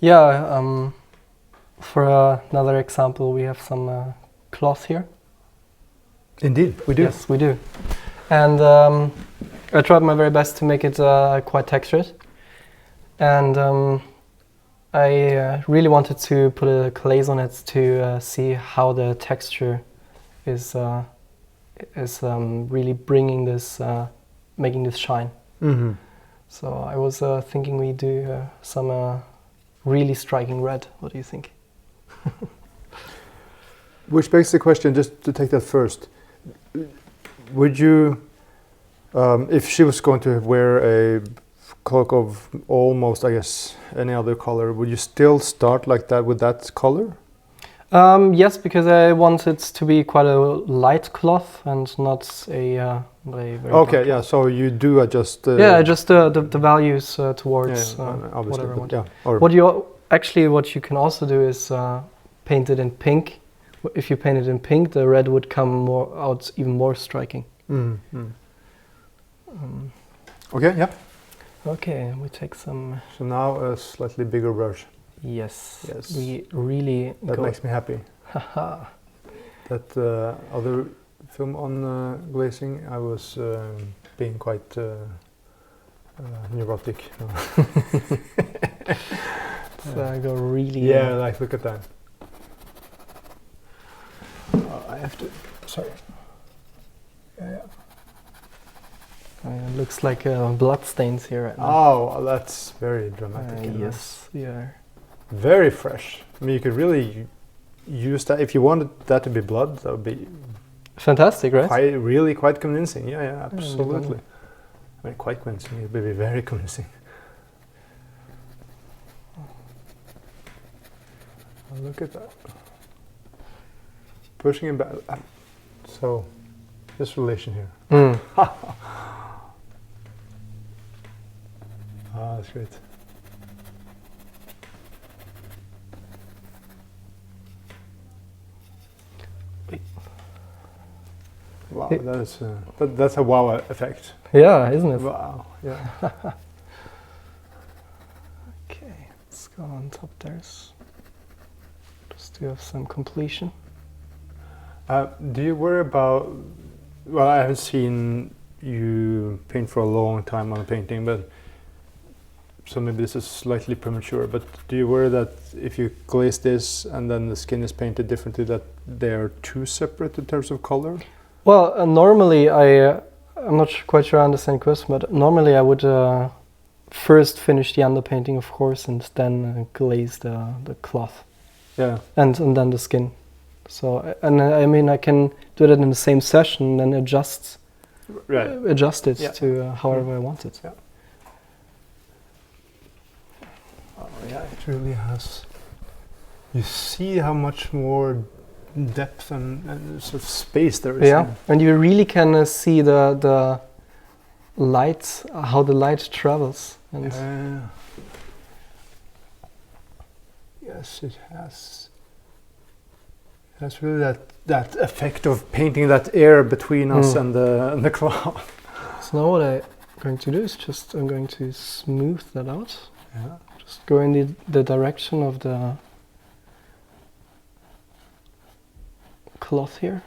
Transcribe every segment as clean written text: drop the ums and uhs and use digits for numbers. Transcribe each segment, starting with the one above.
Yeah, for another example, we have some cloth here. Indeed, we do. Yes, we do. And I tried my very best to make it quite textured. And I really wanted to put a glaze on it to see how the texture is really bringing this, making this shine. Mm-hmm. So I was thinking we do some really striking red. What do you think? Which begs the question, just to take that first, would you, if she was going to wear a cloak of almost, I guess, any other color, would you still start like that with that color? Yes, because I want it to be quite a light cloth and not a very Okay, yeah, so you do adjust... yeah, adjust the values towards whatever I want. Yeah, or What you can also do is paint it in pink. If you paint it in pink, the red would come out even more striking. Okay, yeah. Okay, we take some... So now a slightly bigger brush. Yes. Yes. We really That makes me happy. Haha. That other film on glazing, I was being quite neurotic. So I go really... Yeah, like look at that. I have to... Sorry. Yeah. It looks like blood stains here right now. Oh, that's very dramatic. Yes, yeah. Very fresh. I mean, you could really use that. If you wanted that to be blood, that would be fantastic, right? Quite convincing. Yeah, absolutely. I mean, quite convincing. It would be very convincing. Oh, look at that. Pushing it back. So, this relation here. Ah, that's great. Wow, that's a wow effect. Yeah, isn't it? Wow, yeah. Okay, let's go on top there. Just to have some completion. Do you worry about? Well, I haven't seen you paint for a long time on a painting, but so maybe this is slightly premature. But do you worry that if you glaze this and then the skin is painted differently, that they are too separate in terms of color? Well, normally I'm not quite sure I understand the question, but normally I would first finish the underpainting, of course, and then glaze the cloth. Yeah. And then the skin. So, and I mean, I can do that in the same session and adjust it to however I want it. Yeah. Oh yeah, it really has. You see how much more depth and sort of space there is. Yeah, and you really can see the light, how the light travels. And yes, it has. That's really that effect of painting that air between us and the cloth. So now what I'm going to do is I'm going to smooth that out. Yeah. Just go in the direction of the cloth here.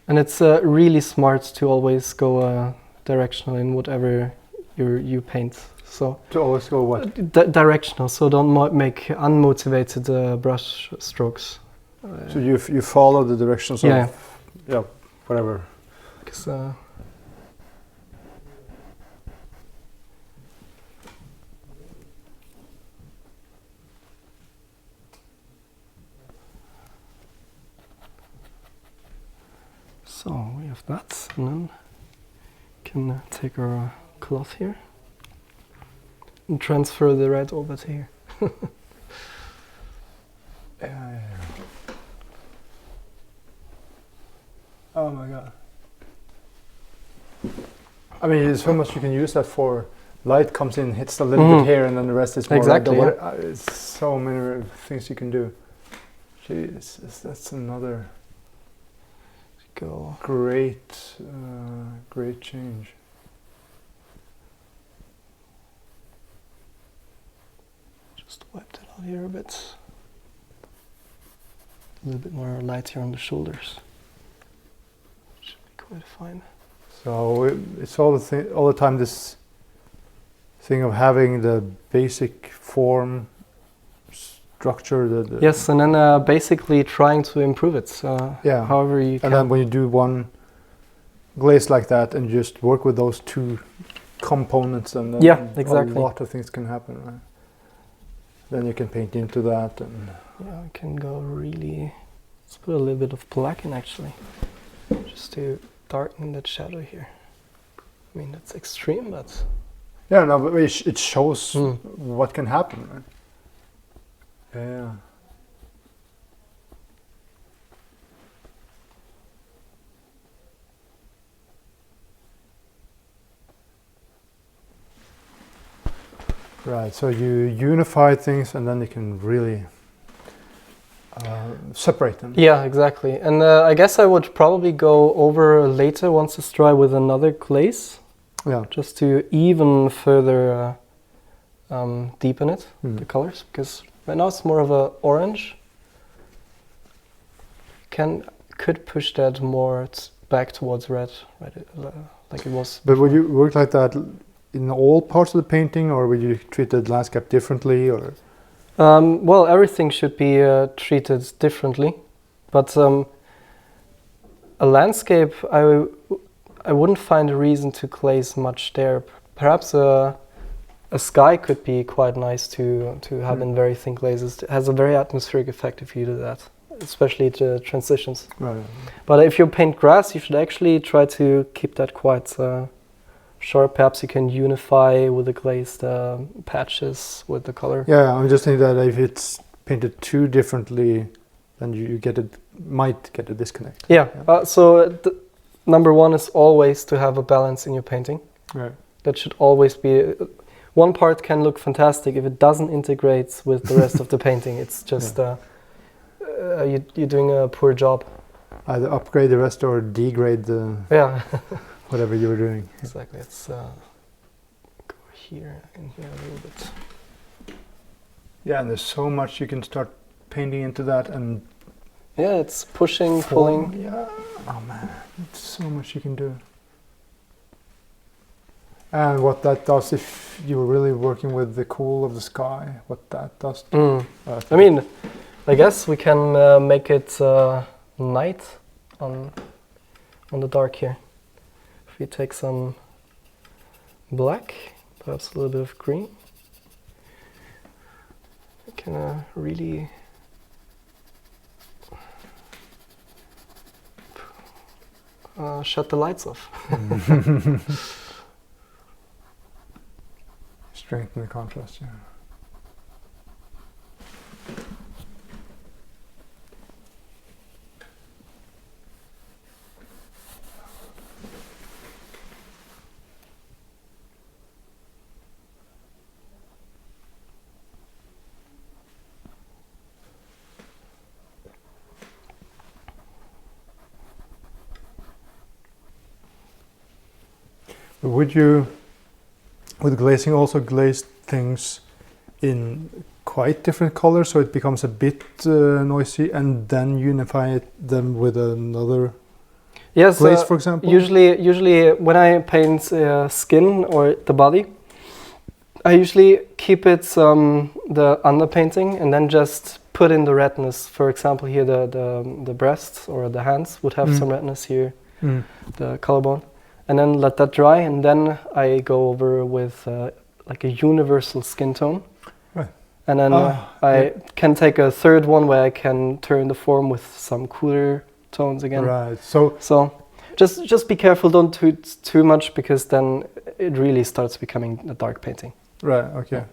And it's really smart to always go directional in whatever you paint. So to always go what? Directional, so don't make unmotivated brush strokes. So you follow the directions of whatever. Because so we have that, and then can take our cloth here and transfer the red over to here. Yeah. Oh my god. I mean, there's so much you can use that for. Light comes in, hits a little bit here, and then the rest is more exactly. It's so many things you can do. Jeez, that's another. go. Great change. Just wiped it out here a bit. A little bit more light here on the shoulders. Should be quite fine. So it's all the time this thing of having the basic form structure. Yes, and then basically trying to improve it. Yeah. However you can. And then when you do one glaze like that and just work with those two components, and then yeah, exactly. a lot of things can happen. Right? Then you can paint into that, and yeah, I can go really. Let's put a little bit of black in actually, just to darken that shadow here. I mean that's extreme, but yeah, no, but it shows what can happen. Right? Yeah. Right, so you unify things and then you can really separate them. yeah, exactly. And I guess I would probably go over later once it's dry with another glaze, Yeah. just to even further deepen it, the colors, because right now it's more of a orange. Could push that more back towards red, right? Like it was. But would you work like that in all parts of the painting, or would you treat the landscape differently, or? Well, everything should be treated differently, but a landscape, I wouldn't find a reason to glaze much there. Perhaps a sky could be quite nice to have in very thin glazes. It has a very atmospheric effect if you do that, especially the transitions. Right. But if you paint grass, you should actually try to keep that quite sharp. Perhaps you can unify with the glazed patches with the color. Yeah, I'm just thinking that if it's painted too differently, then you might get a disconnect. Yeah. So number one is always to have a balance in your painting. Right. That should always be. One part can look fantastic if it doesn't integrate with the rest of the painting. It's just you're doing a poor job. Either upgrade the rest or degrade the whatever you were doing. Exactly. Let's go here and here a little bit. Yeah, and there's so much you can start painting into that, and yeah, it's pushing, pulling. Yeah. Oh man, it's so much you can do. And what that does, if you're really working with the cool of the sky, what that does. I mean, I guess we can make it night on the dark here. If we take some black, perhaps a little bit of green, we can really shut the lights off. Strengthen the contrast, yeah. Would you, with glazing, also glaze things in quite different colors so it becomes a bit noisy, and then unify them with another glaze, for example? Usually when I paint skin or the body, I usually keep it the underpainting and then just put in the redness. For example, here the breasts or the hands would have some redness here, the collarbone. And then let that dry, and then I go over with like a universal skin tone. Right. And then I can take a third one where I can turn the form with some cooler tones again. Right. So just be careful, don't do too much, because then it really starts becoming a dark painting. Right. Okay. Yeah.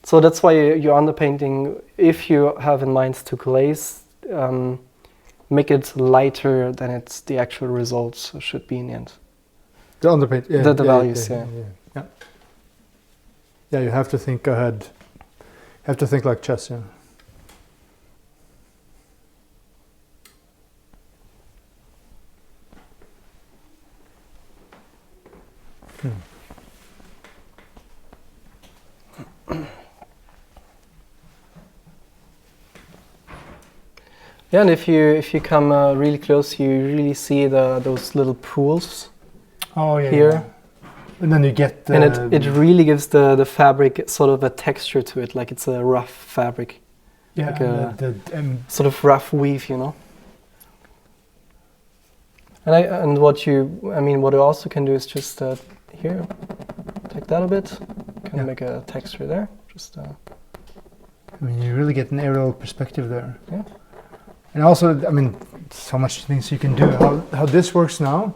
So that's why you're underpainting. If you have in mind to glaze, make it lighter than it's the actual results should be in the end. The underpaint, yeah. The values, yeah. Yeah, you have to think ahead. You have to think like chess, yeah. Yeah, and if you come really close, you really see those little pools. Oh yeah. Here. Yeah. And then you get the... And it really gives the fabric sort of a texture to it, like it's a rough fabric. Yeah, like a sort of rough weave, you know. And what you also can do is just here, take that a bit, kind of make a texture there. Just. I mean, you really get an aerial perspective there. Yeah. And also, I mean, so much things you can do. How this works now,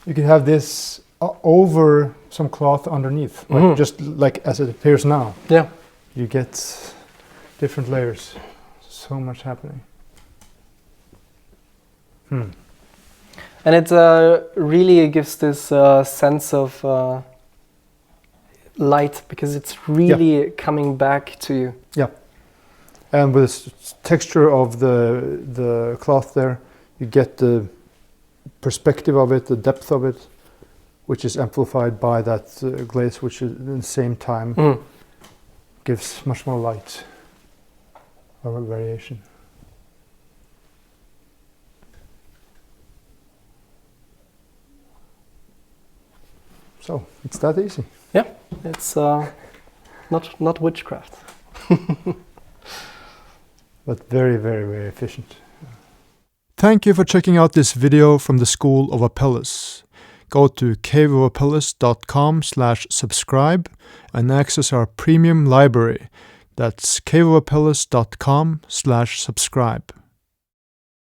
you can have this over some cloth underneath, like just like as it appears now. Yeah. You get different layers. So much happening. And it really gives this sense of light, because it's really coming back to you. Yeah. And with the texture of the cloth there, you get the perspective of it, the depth of it, which is amplified by that glaze, which is at the same time gives much more light or variation. So it's that easy. Yeah, it's not witchcraft. But very, very, very efficient. Thank you for checking out this video from the School of Apelles. Go to caveofapelles.com/subscribe and access our premium library. That's caveofapelles.com/subscribe.